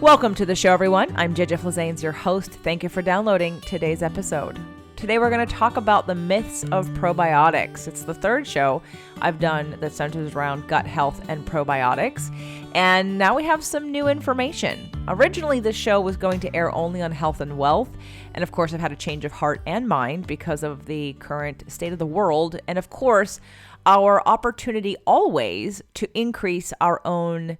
Welcome to the show, everyone. I'm J.J. Flazanes, your host. Thank you for downloading today's episode. Today, we're going to talk about the myths of probiotics. It's the third show I've done that centers around gut health and probiotics. And now we have some new information. Originally, this show was going to air only on health and wealth. And of course, I've had a change of heart and mind because of the current state of the world. And of course, our opportunity always to increase our own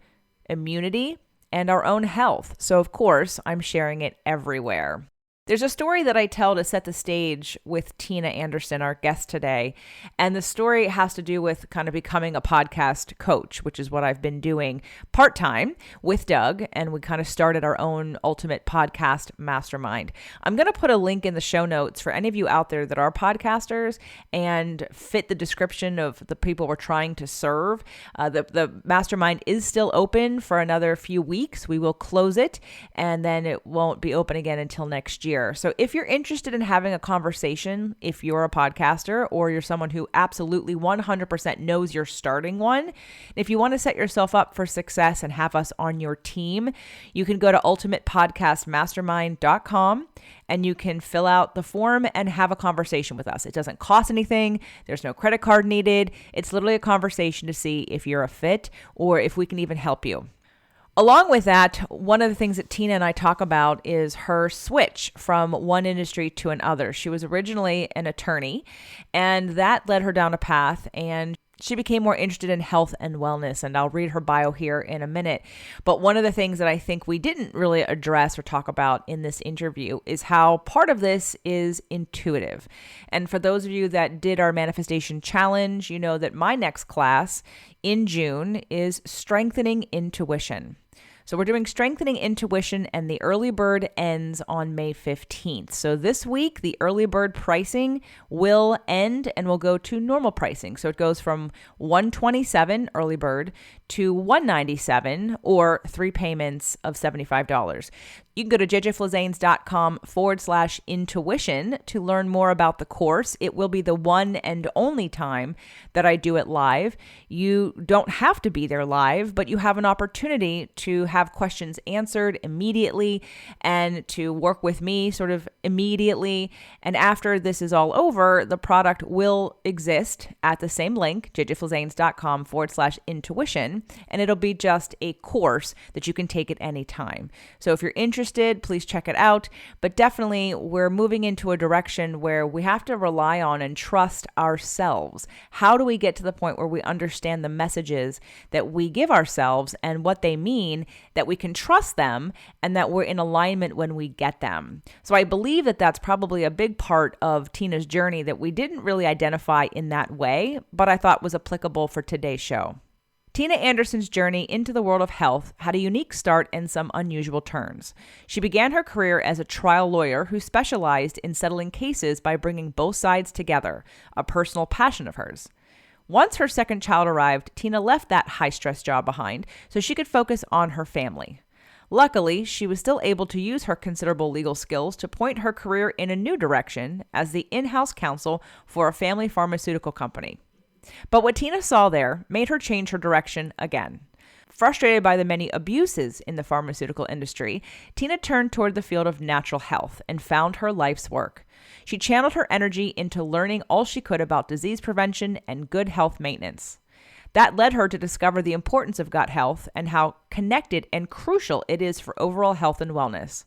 immunity and our own health. So of course, I'm sharing it everywhere. There's a story that I tell to set the stage with Tina Anderson, our guest today. And the story has to do with kind of becoming a podcast coach, which is what I've been doing part-time with Doug. And we kind of started our own ultimate podcast mastermind. I'm going to put a link in the show notes for any of you out there that are podcasters and fit the description of the people we're trying to serve. The mastermind is still open for another few weeks. We will close it and then it won't be open again until next year. So if you're interested in having a conversation, if you're a podcaster or you're someone who absolutely 100% knows you're starting one, if you want to set yourself up for success and have us on your team, you can go to ultimatepodcastmastermind.com and you can fill out the form and have a conversation with us. It doesn't cost anything. There's no credit card needed. It's literally a conversation to see if you're a fit or if we can even help you. Along with that, one of the things that Tina and I talk about is her switch from one industry to another. She was originally an attorney, and that led her down a path, and she became more interested in health and wellness, and I'll read her bio here in a minute. But one of the things that I think we didn't really address or talk about in this interview is how part of this is intuitive. And for those of you that did our manifestation challenge, you know that my next class in June is strengthening intuition. So we're doing strengthening intuition, and the early bird ends on May 15th. So this week, the early bird pricing will end and will go to normal pricing. So it goes from $127 early bird to $197 or 3 payments of $75. You can go to jjflazanes.com/intuition to learn more about the course. It will be the one and only time that I do it live. You don't have to be there live, but you have an opportunity to have questions answered immediately and to work with me sort of immediately. And after this is all over, the product will exist at the same link, jjflazanes.com/intuition, and it'll be just a course that you can take at any time. So if you're interested, please check it out. But definitely, we're moving into a direction where we have to rely on and trust ourselves. How do we get to the point where we understand the messages that we give ourselves and what they mean, that we can trust them and that we're in alignment when we get them? So I believe that that's probably a big part of Tina's journey that we didn't really identify in that way, but I thought was applicable for today's show. Tina Anderson's journey into the world of health had a unique start and some unusual turns. She began her career as a trial lawyer who specialized in settling cases by bringing both sides together, a personal passion of hers. Once her second child arrived, Tina left that high-stress job behind so she could focus on her family. Luckily, she was still able to use her considerable legal skills to point her career in a new direction as the in-house counsel for a family pharmaceutical company. But what Tina saw there made her change her direction again. Frustrated by the many abuses in the pharmaceutical industry, Tina turned toward the field of natural health and found her life's work. She channeled her energy into learning all she could about disease prevention and good health maintenance. That led her to discover the importance of gut health and how connected and crucial it is for overall health and wellness.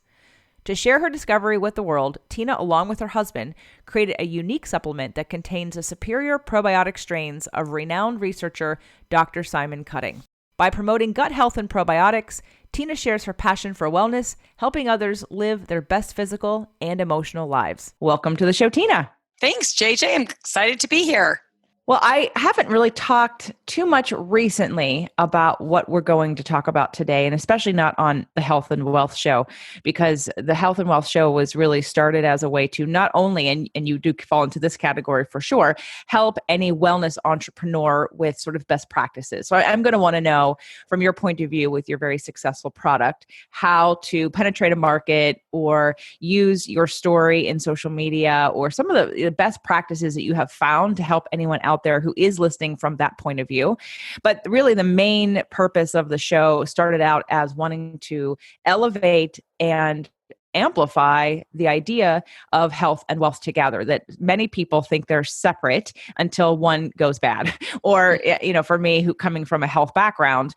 To share her discovery with the world, Tina, along with her husband, created a unique supplement that contains the superior probiotic strains of renowned researcher Dr. Simon Cutting. By promoting gut health and probiotics, Tina shares her passion for wellness, helping others live their best physical and emotional lives. Welcome to the show, Tina. Thanks, JJ. I'm excited to be here. Well, I haven't really talked too much recently about what we're going to talk about today, and especially not on the Health and Wealth Show, because the Health and Wealth Show was really started as a way to not only, and you do fall into this category for sure, help any wellness entrepreneur with sort of best practices. So I'm going to want to know, from your point of view with your very successful product, how to penetrate a market or use your story in social media or some of the best practices that you have found to help anyone else out there who is listening from that point of view. But really, the main purpose of the show started out as wanting to elevate and amplify the idea of health and wealth together, that many people think they're separate until one goes bad. Or for me, who coming from a health background,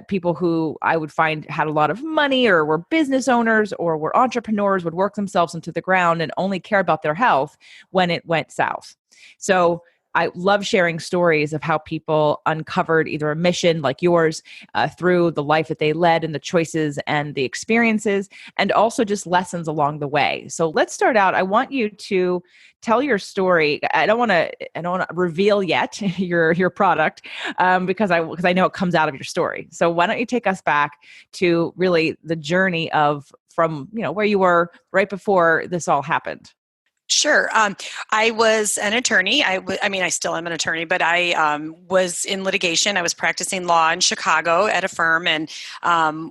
people who I would find had a lot of money or were business owners or were entrepreneurs would work themselves into the ground and only care about their health when it went south. So I love sharing stories of how people uncovered either a mission like yours through the life that they led and the choices and the experiences, and also just lessons along the way. So let's start out. I want you to tell your story. I don't want to reveal yet your product because I know it comes out of your story. So why don't you take us back to really the journey of from where you were right before this all happened. Sure. I was an attorney. I still am an attorney, but I was in litigation. I was practicing law in Chicago at a firm and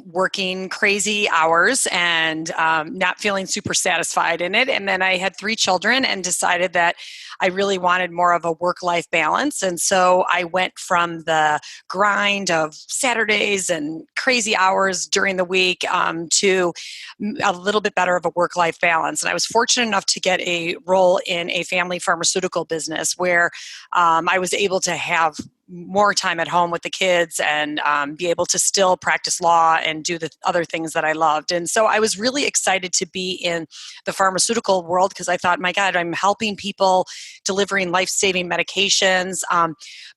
working crazy hours and not feeling super satisfied in it. And then I had 3 children and decided that I really wanted more of a work-life balance. And so I went from the grind of Saturdays and crazy hours during the week to a little bit better of a work-life balance. And I was fortunate enough to get a role in a family pharmaceutical business where I was able to have more time at home with the kids and be able to still practice law and do the other things that I loved. And so I was really excited to be in the pharmaceutical world because I thought, my God, I'm helping people delivering life-saving medications.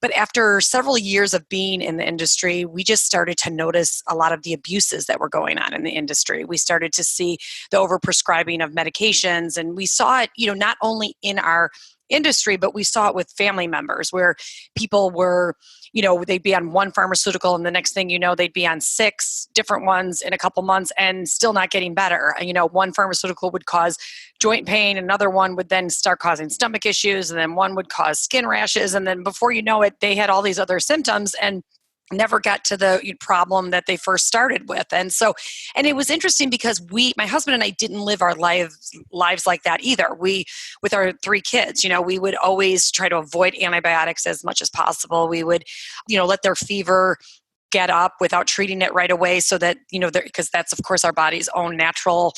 But after several years of being in the industry, we just started to notice a lot of the abuses that were going on in the industry. We started to see the overprescribing of medications, and we saw it, not only in our industry, but we saw it with family members where people were, they'd be on one pharmaceutical and the next thing they'd be on 6 different ones in a couple months and still not getting better. One pharmaceutical would cause joint pain, another one would then start causing stomach issues, and then one would cause skin rashes. And then before you know it, they had all these other symptoms and never got to the problem that they first started with. And it was interesting because my husband and I didn't live our lives like that either. With our 3 kids, we would always try to avoid antibiotics as much as possible. We would, let their fever get up without treating it right away so that, because that's of course our body's own natural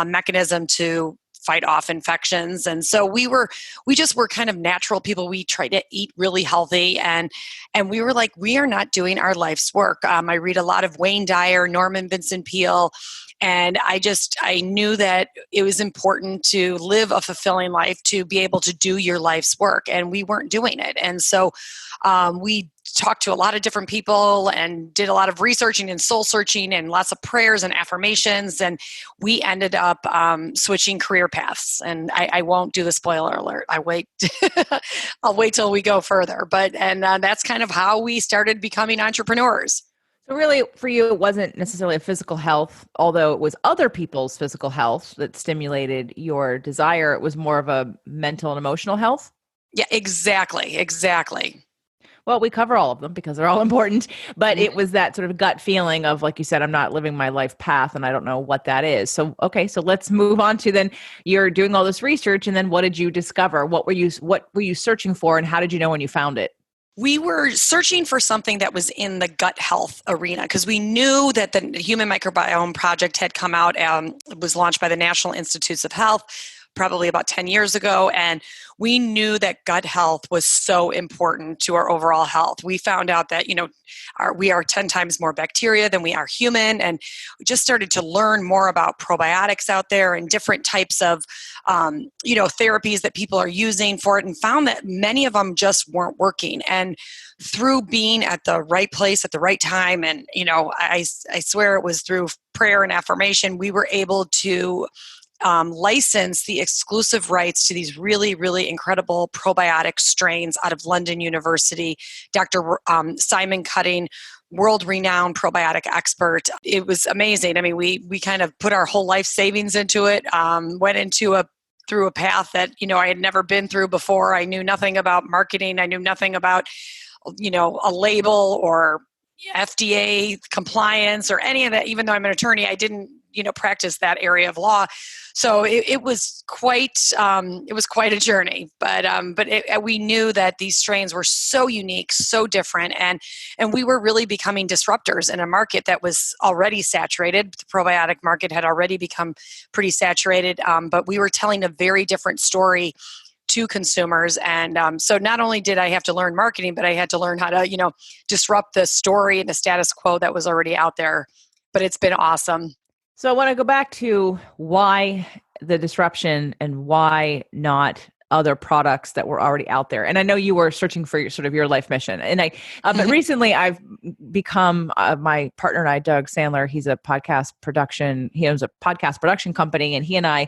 mechanism to fight off infections. And so we just were kind of natural people. We tried to eat really healthy and we were like, we are not doing our life's work. I read a lot of Wayne Dyer, Norman Vincent Peale, and I knew that it was important to live a fulfilling life, to be able to do your life's work. And we weren't doing it. And so we talked to a lot of different people and did a lot of researching and soul searching and lots of prayers and affirmations. And we ended up switching career paths. And I won't do the spoiler alert. I'll wait till we go further. But that's kind of how we started becoming entrepreneurs. So really, for you, it wasn't necessarily a physical health, although it was other people's physical health that stimulated your desire. It was more of a mental and emotional health. Yeah, exactly. Well, we cover all of them because they're all important, but it was that sort of gut feeling of, like you said, I'm not living my life path and I don't know what that is. So, okay, so let's move on to then you're doing all this research, and then what did you discover? What were you searching for, and how did you know when you found it? We were searching for something that was in the gut health arena because we knew that the Human Microbiome Project had come out. It was launched by the National Institutes of Health probably about 10 years ago. And we knew that gut health was so important to our overall health. We found out that, we are 10 times more bacteria than we are human. And we just started to learn more about probiotics out there and different types of, therapies that people are using for it, and found that many of them just weren't working. And through being at the right place at the right time, and, I swear it was through prayer and affirmation, we were able to license the exclusive rights to these really, really incredible probiotic strains out of London University. Dr. Simon Cutting, world-renowned probiotic expert. It was amazing. I mean, we kind of put our whole life savings into it, went through a path that, I had never been through before. I knew nothing about marketing. I knew nothing about, a label or FDA compliance or any of that. Even though I'm an attorney, I didn't, practice that area of law. So it was quite a journey, but we knew that these strains were so unique, so different, and we were really becoming disruptors in a market that was already saturated. The probiotic market had already become pretty saturated, but we were telling a very different story to consumers. And so not only did I have to learn marketing, but I had to learn how to, disrupt the story and the status quo that was already out there. But it's been awesome. So I want to go back to why the disruption and why not other products that were already out there. And I know you were searching for your life mission. And but recently I've become my partner and I, Doug Sandler, he owns a podcast production company, and he and I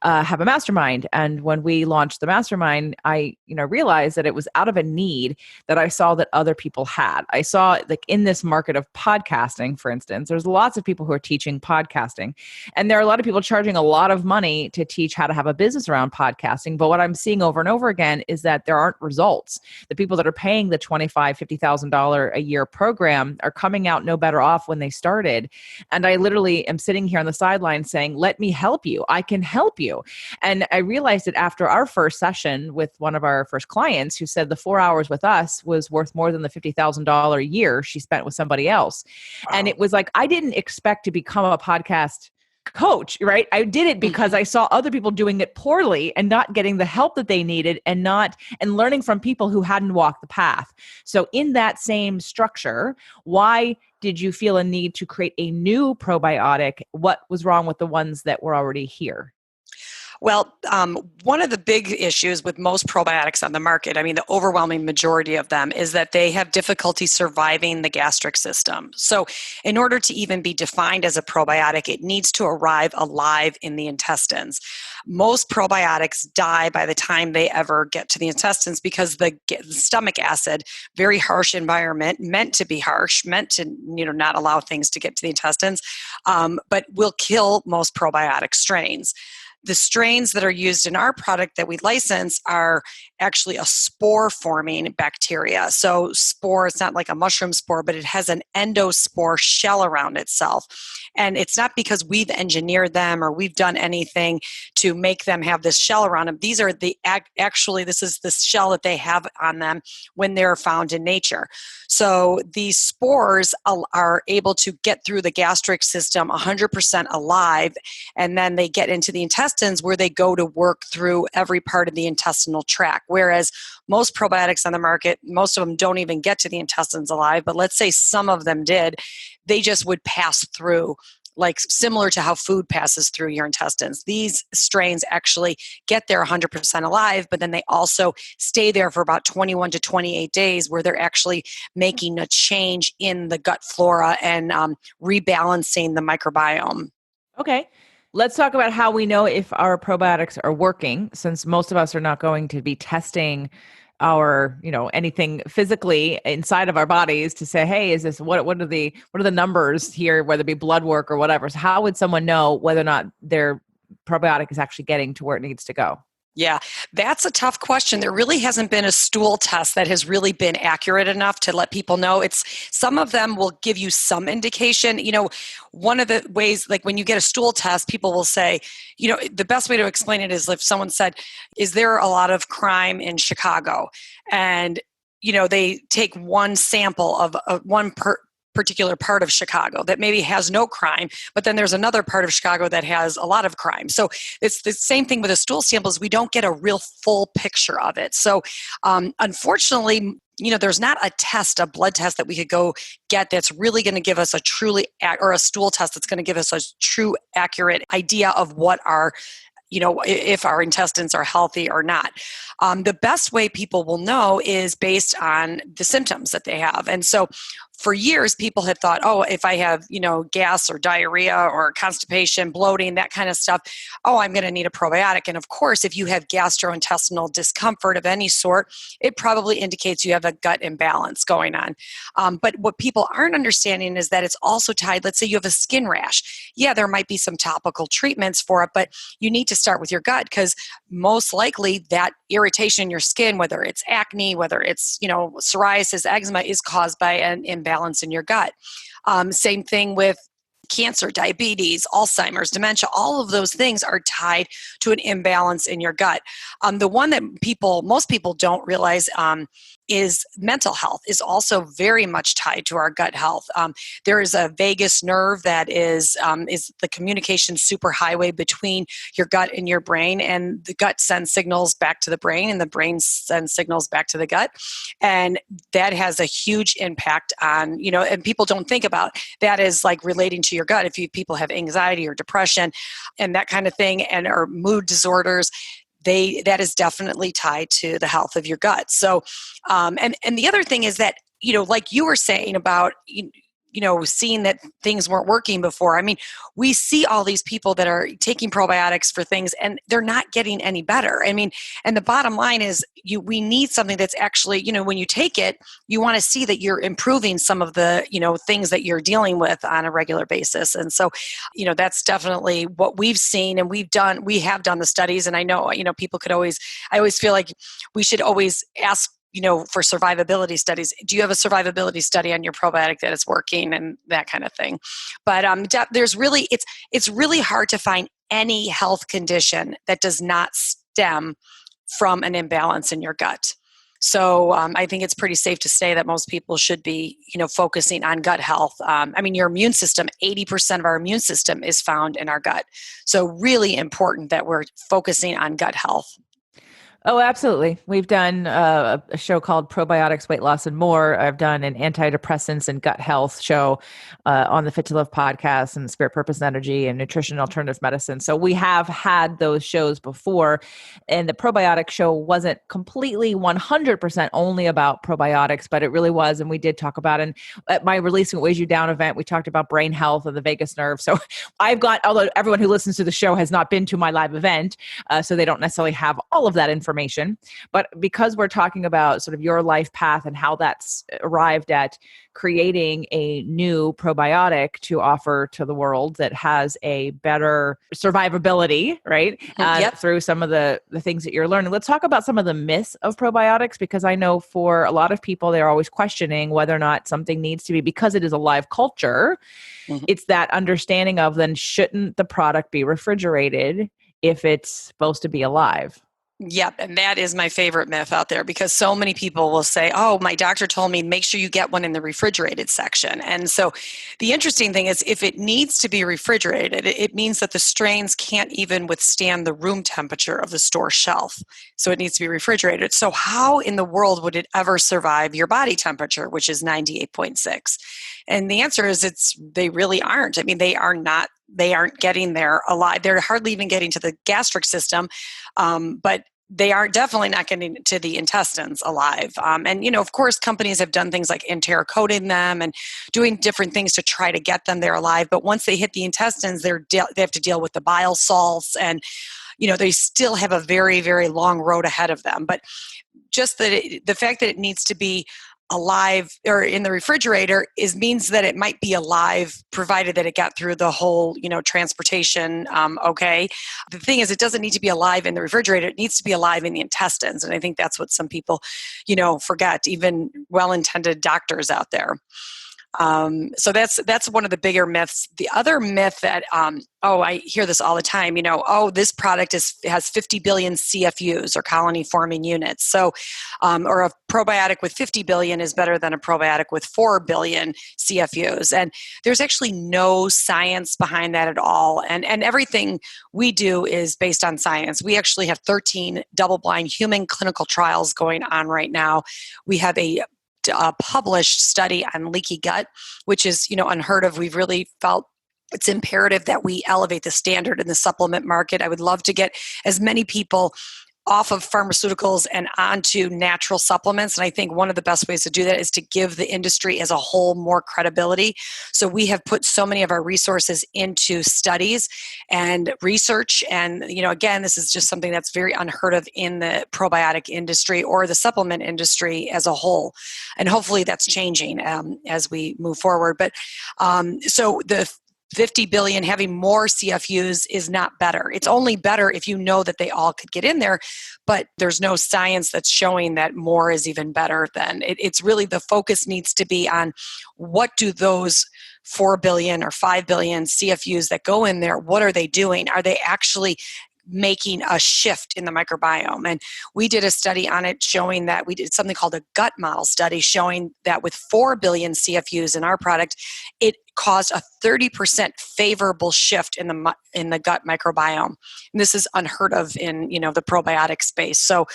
have a mastermind. And when we launched the mastermind, I, realized that it was out of a need that I saw that other people had. I saw, like, in this market of podcasting, for instance, there's lots of people who are teaching podcasting, and there are a lot of people charging a lot of money to teach how to have a business around podcasting. But what I'm seeing over and over again is that there aren't results. The people that are paying the $25,000, $50,000 a year program are coming out no better off when they started. And I literally am sitting here on the sideline saying, let me help you. I can help you. And I realized it after our first session with one of our first clients, who said the 4 hours with us was worth more than the $50,000 a year she spent with somebody else. Wow. And it was like, I didn't expect to become a podcast coach, right? I did it because I saw other people doing it poorly and not getting the help that they needed, and learning from people who hadn't walked the path. So in that same structure, why did you feel a need to create a new probiotic? What was wrong with the ones that were already here? Well, one of the big issues with most probiotics on the market, I mean, the overwhelming majority of them, is that they have difficulty surviving the gastric system. So in order to even be defined as a probiotic, it needs to arrive alive in the intestines. Most probiotics die by the time they ever get to the intestines because the stomach acid, very harsh environment, meant to be harsh, meant to not allow things to get to the intestines, but will kill most probiotic strains. The strains that are used in our product that we license are actually a spore-forming bacteria. So spore, it's not like a mushroom spore, but it has an endospore shell around itself. And it's not because we've engineered them or we've done anything to make them have this shell around them. These are this is the shell that they have on them when they're found in nature. So these spores are able to get through the gastric system 100% alive, and then they get into the intestines, where they go to work through every part of the intestinal tract. Whereas most probiotics on the market, most of them don't even get to the intestines alive, but let's say some of them did, they just would pass through, like similar to how food passes through your intestines. These strains actually get there 100% alive, but then they also stay there for about 21 to 28 days, where they're actually making a change in the gut flora and rebalancing the microbiome. Okay. Let's talk about how we know if our probiotics are working, since most of us are not going to be testing our, anything physically inside of our bodies to say, hey, is this, what are the numbers here, whether it be blood work or whatever. So how would someone know whether or not their probiotic is actually getting to where it needs to go? Yeah, that's a tough question. There really hasn't been a stool test that has really been accurate enough to let people know. Some of them will give you some indication. One of the ways, like when you get a stool test, people will say, the best way to explain it is if someone said, is there a lot of crime in Chicago? And, they take one sample of one particular part of Chicago that maybe has no crime, but then there's another part of Chicago that has a lot of crime. So it's the same thing with the stool samples. We don't get a real full picture of it. So unfortunately, there's not a blood test that we could go get that's really going to give us or a stool test that's going to give us a true accurate idea of what our if our intestines are healthy or not. The best way people will know is based on the symptoms that they have. And so for years, people had thought, if I have, gas or diarrhea or constipation, bloating, that kind of stuff, I'm going to need a probiotic. And of course, if you have gastrointestinal discomfort of any sort, it probably indicates you have a gut imbalance going on. But what people aren't understanding is that it's also tied, let's say you have a skin rash. Yeah, there might be some topical treatments for it, but you need to start with your gut, because most likely that irritation in your skin, whether it's acne, whether it's, psoriasis, eczema, is caused by an imbalance in your gut. Same thing with cancer, diabetes, Alzheimer's, dementia, all of those things are tied to an imbalance in your gut. The one that most people don't realize is mental health is also very much tied to our gut health. There is a vagus nerve that is the communication superhighway between your gut and your brain, and the gut sends signals back to the brain, and the brain sends signals back to the gut, and that has a huge impact on, and people don't think about that as like relating to your gut. If people have anxiety or depression and that kind of thing, or mood disorders, that is definitely tied to the health of your gut. So, and the other thing is that, like you were saying about, seeing that things weren't working before. I mean, we see all these people that are taking probiotics for things and they're not getting any better. I mean, and the bottom line is we need something that's actually, when you take it, you want to see that you're improving some of the, things that you're dealing with on a regular basis. And so, that's definitely what we've seen, and we have done the studies. And I know, people I always feel like we should always ask, for survivability studies. Do you have a survivability study on your probiotic that is working, and that kind of thing? But there's really, it's really hard to find any health condition that does not stem from an imbalance in your gut. So I think it's pretty safe to say that most people should be, focusing on gut health. I mean, your immune system, 80% of our immune system is found in our gut. So really important that we're focusing on gut health. Oh, absolutely. We've done a show called Probiotics, Weight Loss, and More. I've done an antidepressants and gut health show on the Fit to Live podcast, and Spirit, Purpose, and Energy, and Nutrition and Alternative Medicine. So we have had those shows before, and the probiotic show wasn't completely 100% only about probiotics, but it really was. And we did talk about it. And at my Releasing What Weighs You Down event, we talked about brain health and the vagus nerve. So although everyone who listens to the show has not been to my live event, so they don't necessarily have all of that information. But because we're talking about sort of your life path and how that's arrived at creating a new probiotic to offer to the world that has a better survivability, right? Yep. Through some of the things that you're learning. Let's talk about some of the myths of probiotics, because I know for a lot of people, they're always questioning whether or not something needs to be, because it is a live culture. Mm-hmm. It's that understanding of, then shouldn't the product be refrigerated if it's supposed to be alive? Yep. And that is my favorite myth out there, because so many people will say, oh, my doctor told me make sure you get one in the refrigerated section. And so the interesting thing is, if it needs to be refrigerated, it means that the strains can't even withstand the room temperature of the store shelf. So it needs to be refrigerated. So how in the world would it ever survive your body temperature, which is 98.6? And the answer is they really aren't. I mean, they aren't getting there alive. They're hardly even getting to the gastric system, but they are definitely not getting to the intestines alive. And, of course, companies have done things like enteric-coating them and doing different things to try to get them there alive. But once they hit the intestines, they have to deal with the bile salts, and, they still have a very, very long road ahead of them. But just the fact that it needs to be alive or in the refrigerator means that it might be alive, provided that it got through the whole, transportation. Okay. The thing is, it doesn't need to be alive in the refrigerator. It needs to be alive in the intestines. And I think that's what some people, forget, even well-intended doctors out there. So that's one of the bigger myths. The other myth that, I hear this all the time, this product has 50 billion CFUs, or colony forming units. So, or a probiotic with 50 billion is better than a probiotic with 4 billion CFUs. And there's actually no science behind that at all. And everything we do is based on science. We actually have 13 double-blind human clinical trials going on right now. We have a published study on leaky gut, which is, unheard of. We've really felt it's imperative that we elevate the standard in the supplement market. I would love to get as many people off of pharmaceuticals and onto natural supplements. And I think one of the best ways to do that is to give the industry as a whole more credibility. So we have put so many of our resources into studies and research. And, again, this is just something that's very unheard of in the probiotic industry or the supplement industry as a whole. And hopefully that's changing as we move forward. But so the 50 billion having more CFUs is not better. It's only better if you know that they all could get in there, but there's no science that's showing that more is even better than it's really, the focus needs to be on what do those 4 billion or 5 billion CFUs that go in there, what are they doing? Are they actually making a shift in the microbiome? And we did a study on it showing that we did something called a gut model study showing that with 4 billion CFUs in our product, it caused a 30% favorable shift in the gut microbiome. And this is unheard of in, the probiotic space. So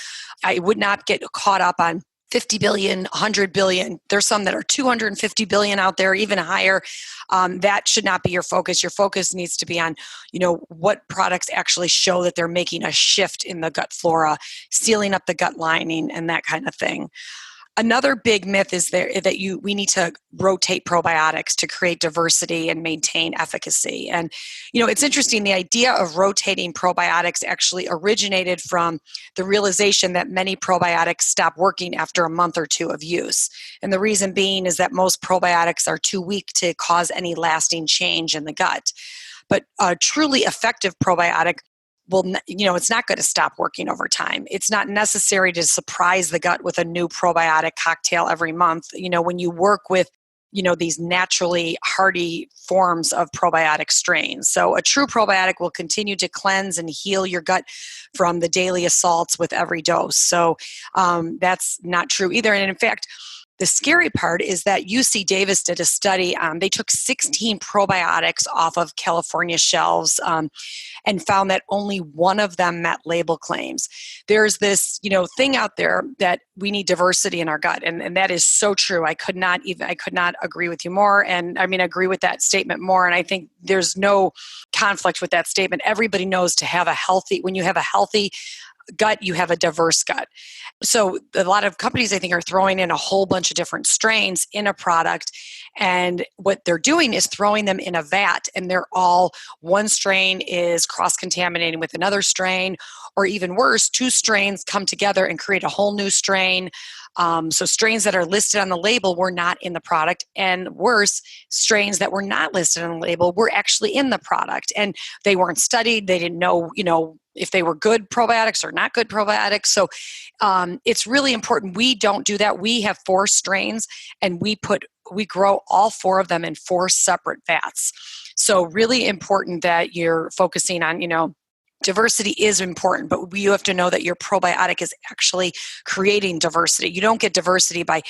I would not get caught up on 50 billion, 100 billion. There's some that are 250 billion out there, even higher. That should not be your focus. Your focus needs to be on, what products actually show that they're making a shift in the gut flora, sealing up the gut lining, and that kind of thing. Another big myth is that we need to rotate probiotics to create diversity and maintain efficacy. And, it's interesting, the idea of rotating probiotics actually originated from the realization that many probiotics stop working after a month or two of use. And the reason being is that most probiotics are too weak to cause any lasting change in the gut. But a truly effective probiotic it's not going to stop working over time. It's not necessary to surprise the gut with a new probiotic cocktail every month. When you work with, these naturally hardy forms of probiotic strains. So a true probiotic will continue to cleanse and heal your gut from the daily assaults with every dose. So that's not true either. And in fact, the scary part is that UC Davis did a study. They took 16 probiotics off of California shelves and found that only one of them met label claims. There's this, thing out there that we need diversity in our gut, and that is so true. I could not agree with you more, and agree with that statement more. And I think there's no conflict with that statement. Everybody knows when you have a healthy gut, you have a diverse gut. So a lot of companies, I think, are throwing in a whole bunch of different strains in a product. And what they're doing is throwing them in a vat, and one strain is cross-contaminating with another strain, or even worse, two strains come together and create a whole new strain. So strains that are listed on the label were not in the product, and worse, strains that were not listed on the label were actually in the product, and they weren't studied. They didn't know, if they were good probiotics or not good probiotics. So it's really important. We don't do that. We have 4 strains, and we grow all 4 of them in 4 separate vats. So really important that you're focusing on, diversity is important, but you have to know that your probiotic is actually creating diversity. You don't get diversity by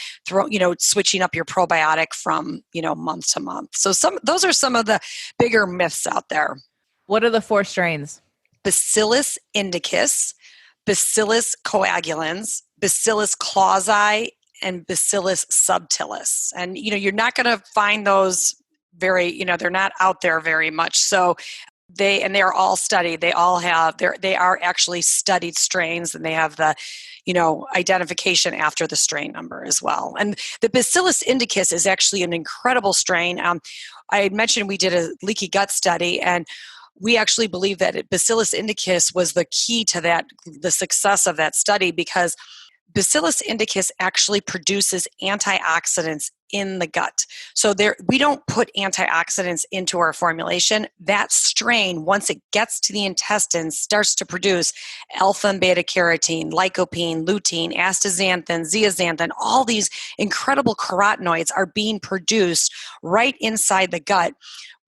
switching up your probiotic from, month to month. So those are some of the bigger myths out there. What are the 4 strains? Bacillus indicus, Bacillus coagulans, Bacillus clausii, and Bacillus subtilis. And, you're not going to find those they're not out there very much. So they are all studied. They are actually studied strains, and they have the, identification after the strain number as well. And the Bacillus indicus is actually an incredible strain. I had mentioned we did a leaky gut study, and we actually believe that Bacillus indicus was the key to the success of that study, because Bacillus indicus actually produces antioxidants in the gut. So we don't put antioxidants into our formulation. That strain, once it gets to the intestines, starts to produce alpha and beta carotene, lycopene, lutein, astaxanthin, zeaxanthin. All these incredible carotenoids are being produced right inside the gut,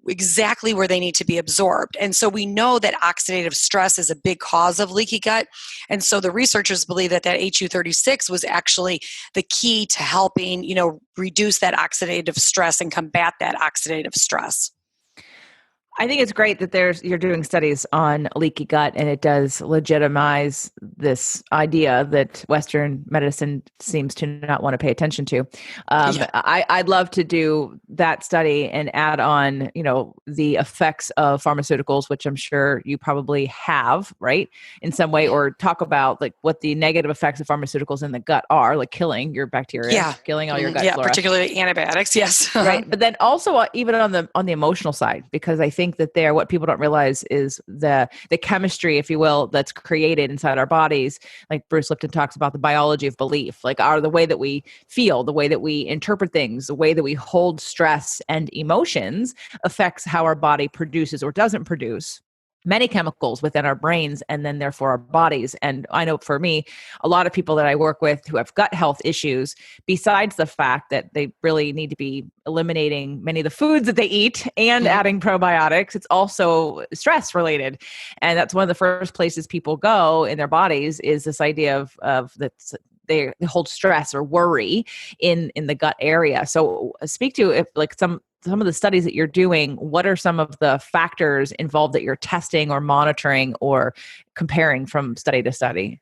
exactly where they need to be absorbed. And so we know that oxidative stress is a big cause of leaky gut. And so the researchers believe that HU36 was actually the key to helping, reduce that oxidative stress and combat that oxidative stress. I think it's great that you're doing studies on leaky gut, and it does legitimize this idea that Western medicine seems to not want to pay attention to. I'd love to do that study and add on, the effects of pharmaceuticals, which I'm sure you probably have, right, in some way, or talk about like what the negative effects of pharmaceuticals in the gut are, like killing your bacteria, killing all your gut flora. Particularly antibiotics. Yes, right. But then also even on the emotional side, because I think that what people don't realize is the chemistry, if you will, that's created inside our bodies. Like Bruce Lipton talks about the biology of belief, like the way that we feel, the way that we interpret things, the way that we hold stress and emotions affects how our body produces or doesn't produce many chemicals within our brains and then therefore our bodies. And I know for me, a lot of people that I work with who have gut health issues, besides the fact that they really need to be eliminating many of the foods that they eat and Mhm. adding probiotics, it's also stress related. And that's one of the first places people go in their bodies is this idea of that they hold stress or worry in the gut area. So speak to if like some of the studies that you're doing, what are some of the factors involved that you're testing or monitoring or comparing from study to study?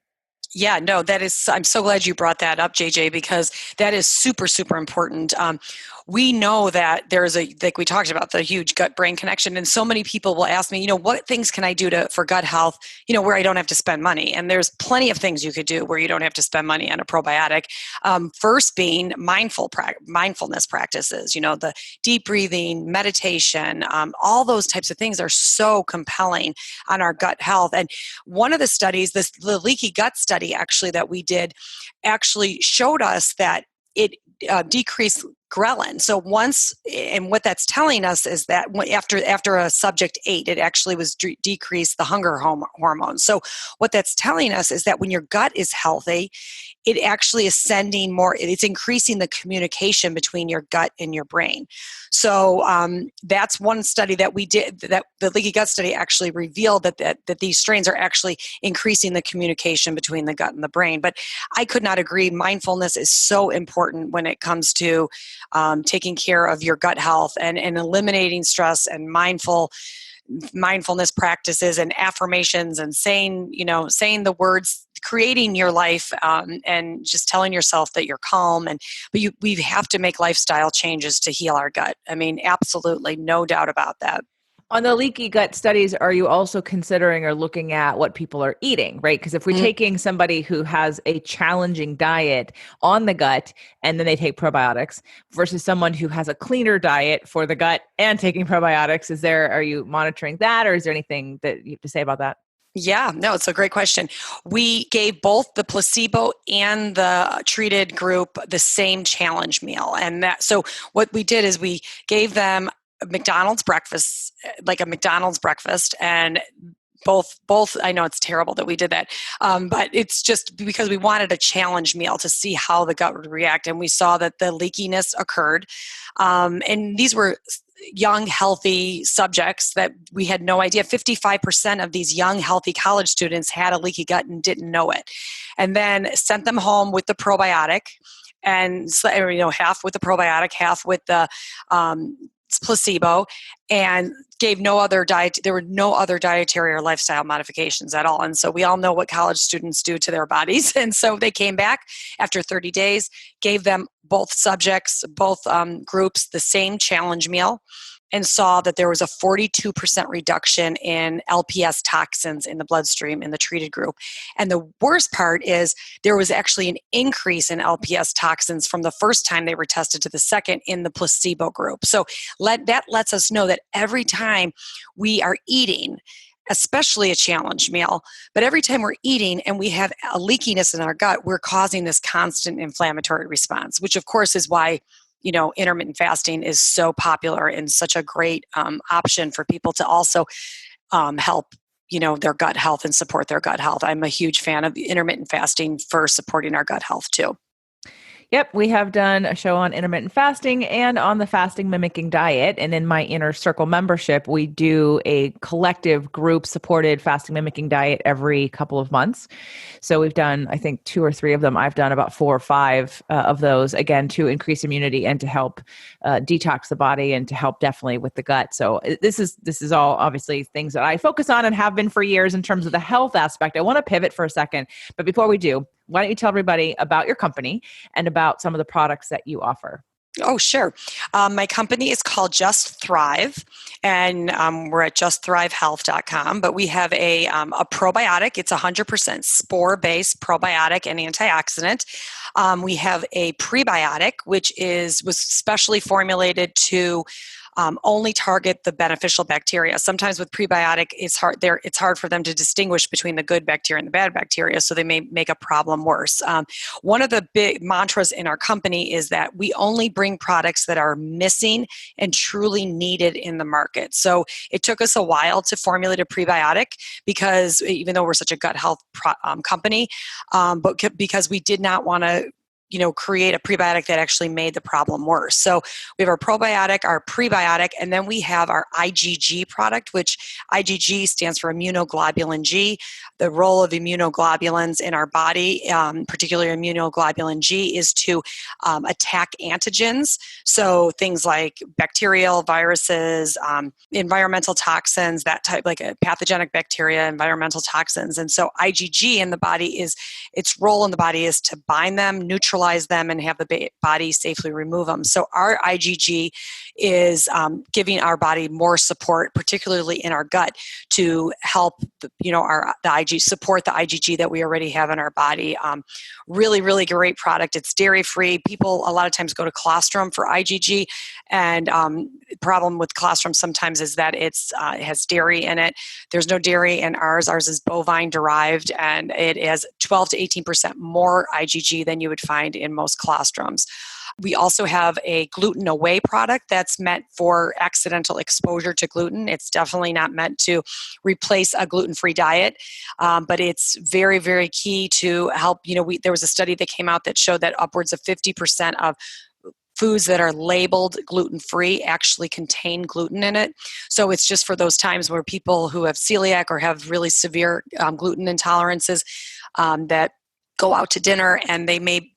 Yeah, no, that is, I'm so glad you brought that up, JJ, because that is super, super important. We know that there's like we talked about, the huge gut brain connection. And so many people will ask me, what things can I do for gut health, where I don't have to spend money? And there's plenty of things you could do where you don't have to spend money on a probiotic. First being mindfulness practices, the deep breathing, meditation, all those types of things are so compelling on our gut health. And one of the studies, the leaky gut study actually that we did, actually showed us that it decreased ghrelin. So and what that's telling us is that after a subject ate, it actually was decreased the hunger hormone. So what that's telling us is that when your gut is healthy, it actually is sending more, it's increasing the communication between your gut and your brain. So that's one study that we did, that the leaky gut study actually revealed that these strains are actually increasing the communication between the gut and the brain. But I could not agree. Mindfulness is so important when it comes to taking care of your gut health and eliminating stress, and mindfulness practices and affirmations, and saying the words, creating your life, and just telling yourself that you're calm. But we have to make lifestyle changes to heal our gut. I mean, absolutely, no doubt about that. On the leaky gut studies, are you also considering or looking at what people are eating, right? Because if we're Mhm. taking somebody who has a challenging diet on the gut and then they take probiotics versus someone who has a cleaner diet for the gut and taking probiotics, are you monitoring that, or is there anything that you have to say about that? Yeah, no, it's a great question. We gave both the placebo and the treated group the same challenge meal. So what we did is we gave them a McDonald's breakfast, like a McDonald's breakfast, and both I know it's terrible that we did that, but it's just because we wanted a challenge meal to see how the gut would react, and we saw that the leakiness occurred. And these were young, healthy subjects that we had no idea. 55% of these young, healthy college students had a leaky gut and didn't know it. And then sent them home with the probiotic, and half with the probiotic, half with the placebo, and gave no other diet. There were no other dietary or lifestyle modifications at all. And so we all know what college students do to their bodies. And so they came back after 30 days, gave them both subjects, both groups, the same challenge meal, and saw that there was a 42% reduction in LPS toxins in the bloodstream in the treated group. And the worst part is there was actually an increase in LPS toxins from the first time they were tested to the second in the placebo group. So that lets us know that every time we are eating, especially a challenge meal, but every time we're eating and we have a leakiness in our gut, we're causing this constant inflammatory response, which of course is why intermittent fasting is so popular and such a great option for people to also help their gut health and support their gut health. I'm a huge fan of intermittent fasting for supporting our gut health too. Yep, we have done a show on intermittent fasting and on the fasting mimicking diet. And in my inner circle membership, we do a collective group supported fasting mimicking diet every couple of months. So we've done, I think, 2 or 3 of them. I've done about 4 or 5 of those, again, to increase immunity and to help detox the body and to help definitely with the gut. So this is all obviously things that I focus on and have been for years in terms of the health aspect. I want to pivot for a second, but before we do, why don't you tell everybody about your company and about some of the products that you offer? Oh, sure. My company is called Just Thrive, and we're at justthrivehealth.com. But we have a probiotic. It's 100% spore-based probiotic and antioxidant. We have a prebiotic, which was specially formulated to only target the beneficial bacteria. Sometimes with prebiotic, it's hard for them to distinguish between the good bacteria and the bad bacteria, so they may make a problem worse. One of the big mantras in our company is that we only bring products that are missing and truly needed in the market. So it took us a while to formulate a prebiotic, because even though we're such a gut health company, but because we did not want to create a prebiotic that actually made the problem worse. So we have our probiotic, our prebiotic, and then we have our IgG product, which IgG stands for immunoglobulin G. The role of immunoglobulins in our body, particularly immunoglobulin G, is to attack antigens. So things like bacterial, viruses, environmental toxins, that type, like pathogenic bacteria, environmental toxins. And so IgG in the body its role in the body is to bind them, neutralize them, and have the body safely remove them. So our IgG is giving our body more support, particularly in our gut, to help the IG support the IgG that we already have in our body. Really, really great product. It's dairy free. People a lot of times go to colostrum for IgG, and the problem with colostrum sometimes is that it has dairy in it. There's no dairy in ours. Ours is bovine derived, and it has 12 to 18% more IgG than you would find in most colostrums. We also have a gluten away product that's meant for accidental exposure to gluten. It's definitely not meant to replace a gluten-free diet, but it's very, very key to help. There was a study that came out that showed that upwards of 50% of foods that are labeled gluten-free actually contain gluten in it. So it's just for those times where people who have celiac or have really severe gluten intolerances that go out to dinner and they may,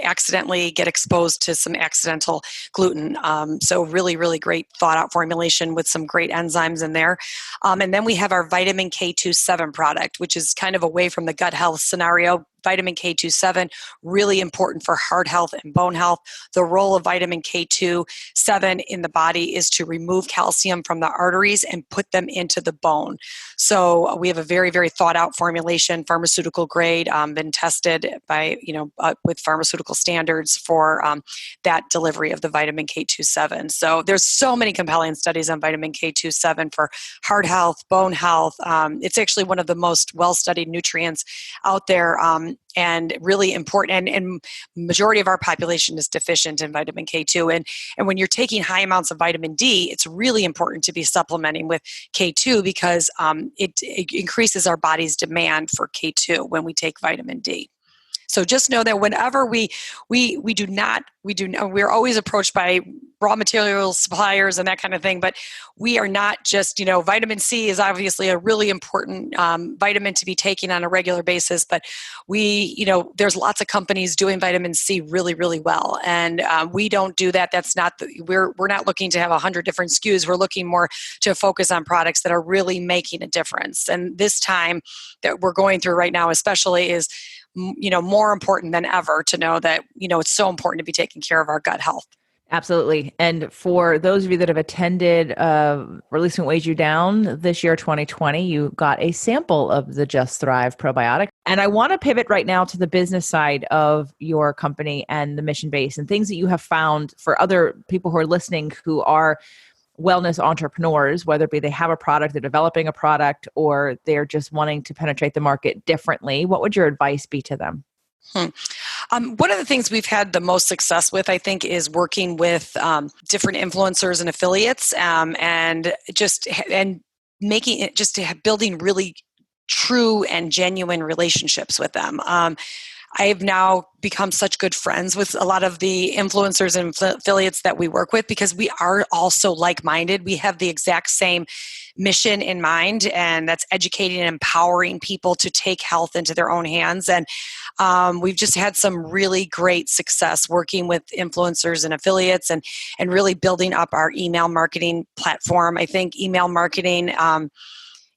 accidentally get exposed to some accidental gluten. So really, really great thought out formulation with some great enzymes in there. And then we have our vitamin K27 product, which is kind of away from the gut health scenario. Vitamin K27, really important for heart health and bone health. The role of vitamin K27 in the body is to remove calcium from the arteries and put them into the bone. So we have a very, very thought out formulation, pharmaceutical grade, been tested by, with pharmaceutical standards for that delivery of the vitamin K27. So there's so many compelling studies on vitamin K27 for heart health, bone health. It's actually one of the most well-studied nutrients out there. And really important, and majority of our population is deficient in vitamin K2. And when you're taking high amounts of vitamin D, it's really important to be supplementing with K2 because it increases our body's demand for K2 when we take vitamin D. So just know that whenever we're always approached by raw material suppliers and that kind of thing, but we are not just, vitamin C is obviously a really important vitamin to be taken on a regular basis, but there's lots of companies doing vitamin C really, really well. And we don't do that. That's not, we're not looking to have 100 different SKUs. We're looking more to focus on products that are really making a difference. And this time that we're going through right now, especially is, more important than ever to know that, it's so important to be taking care of our gut health. Absolutely. And for those of you that have attended Releasing Weighs You Down this year, 2020, you got a sample of the Just Thrive probiotic. And I want to pivot right now to the business side of your company and the mission base and things that you have found for other people who are listening who are wellness entrepreneurs, whether it be they have a product, they're developing a product, or they're just wanting to penetrate the market differently. What would your advice be to them? One of the things we've had the most success with, I think, is working with different influencers and affiliates, and making it just to building really true and genuine relationships with them. I've now become such good friends with a lot of the influencers and affiliates that we work with because we are all so like-minded. We have the exact same mission in mind, and that's educating and empowering people to take health into their own hands. And we've just had some really great success working with influencers and affiliates and really building up our email marketing platform. I think email marketing,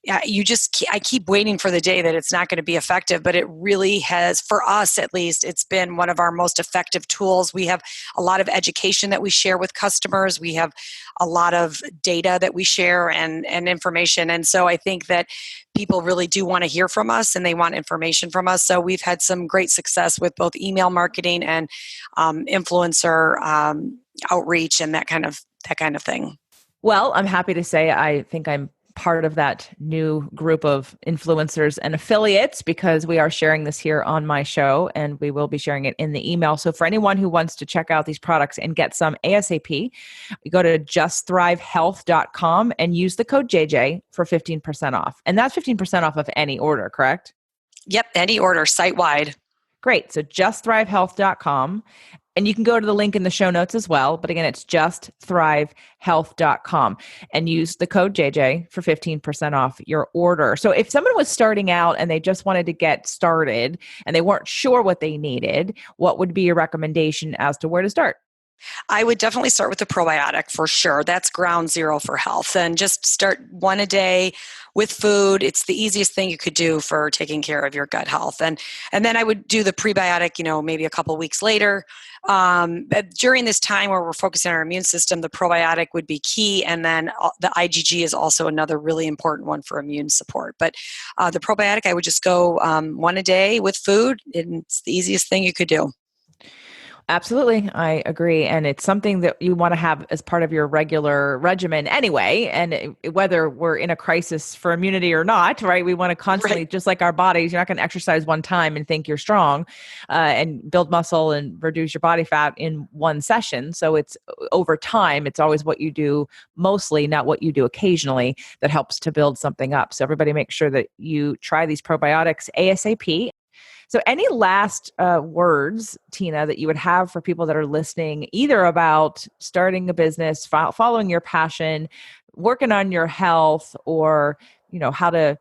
I keep waiting for the day that it's not going to be effective, but it really has, for us at least, it's been one of our most effective tools. We have a lot of education that we share with customers. We have a lot of data that we share and information. And so I think that people really do want to hear from us and they want information from us. So we've had some great success with both email marketing and influencer outreach and that kind of thing. Well, I'm happy to say I think I'm part of that new group of influencers and affiliates because we are sharing this here on my show and we will be sharing it in the email. So for anyone who wants to check out these products and get some ASAP, you go to justthrivehealth.com and use the code JJ for 15% off. And that's 15% off of any order, correct? Yep, any order site-wide. Great. So justthrivehealth.com. And you can go to the link in the show notes as well. But again, it's justthrivehealth.com and use the code JJ for 15% off your order. So if someone was starting out and they just wanted to get started and they weren't sure what they needed, what would be your recommendation as to where to start? I would definitely start with the probiotic for sure. That's ground zero for health. And just start one a day with food. It's the easiest thing you could do for taking care of your gut health. And then I would do the prebiotic, maybe a couple of weeks later. But during this time where we're focusing on our immune system, the probiotic would be key. And then the IgG is also another really important one for immune support. But the probiotic, I would just go one a day with food. And it's the easiest thing you could do. Absolutely. I agree. And it's something that you want to have as part of your regular regimen anyway. And whether we're in a crisis for immunity or not, right? We want to constantly, Right. just like our bodies, you're not going to exercise one time and think you're strong and build muscle and reduce your body fat in one session. So it's over time, it's always what you do mostly, not what you do occasionally that helps to build something up. So everybody make sure that you try these probiotics ASAP. So, any last words, Tina, that you would have for people that are listening, either about starting a business, following your passion, working on your health, or how to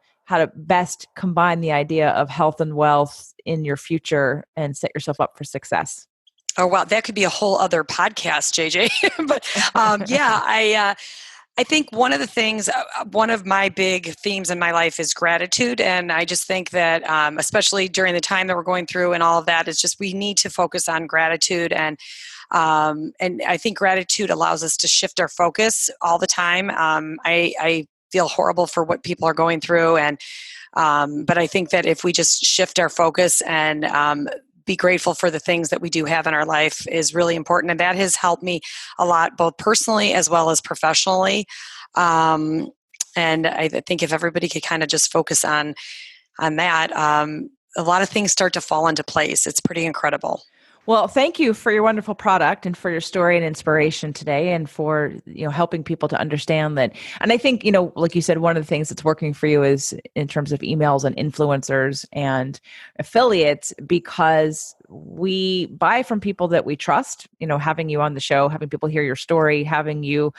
best combine the idea of health and wealth in your future and set yourself up for success? Oh, wow. That could be a whole other podcast, JJ. But I think one of the things, one of my big themes in my life is gratitude. And I just think that, especially during the time that we're going through and all of that, is just we need to focus on gratitude. And I think gratitude allows us to shift our focus all the time. I feel horrible for what people are going through. But I think that if we just shift our focus and be grateful for the things that we do have in our life is really important. And that has helped me a lot, both personally as well as professionally. And I think if everybody could kind of just focus on that, a lot of things start to fall into place. It's pretty incredible. Well, thank you for your wonderful product and for your story and inspiration today and for, helping people to understand that. And I think, like you said, one of the things that's working for you is in terms of emails and influencers and affiliates, because we buy from people that we trust, having you on the show, having people hear your story, having you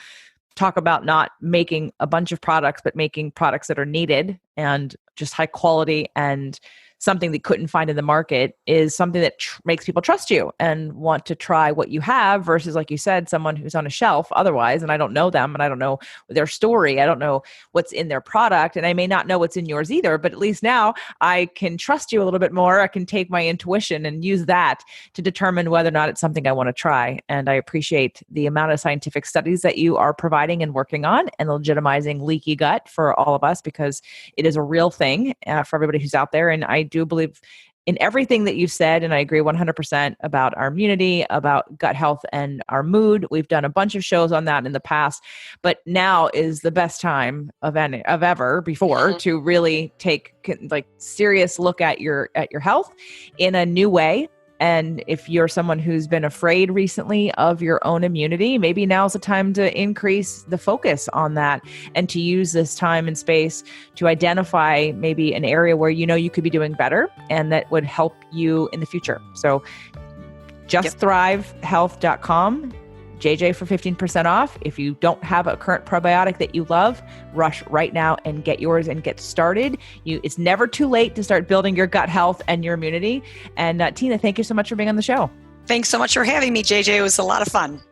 talk about not making a bunch of products, but making products that are needed and just high quality and something they couldn't find in the market is something that makes people trust you and want to try what you have versus, like you said, someone who's on a shelf otherwise, and I don't know them and I don't know their story. I don't know what's in their product and I may not know what's in yours either, but at least now I can trust you a little bit more. I can take my intuition and use that to determine whether or not it's something I want to try. And I appreciate the amount of scientific studies that you are providing and working on and legitimizing leaky gut for all of us, because it is a real thing for everybody who's out there. And I do believe in everything that you've said, and I agree 100% about our immunity, about gut health and our mood. We've done a bunch of shows on that in the past, but now is the best time of ever before to really take serious look at your health in a new way. And if you're someone who's been afraid recently of your own immunity, maybe now's the time to increase the focus on that and to use this time and space to identify maybe an area where you could be doing better and that would help you in the future. So justthrivehealth.com, JJ for 15% off. If you don't have a current probiotic that you love, rush right now and get yours and get started. It's never too late to start building your gut health and your immunity. And Tina, thank you so much for being on the show. Thanks so much for having me, JJ. It was a lot of fun.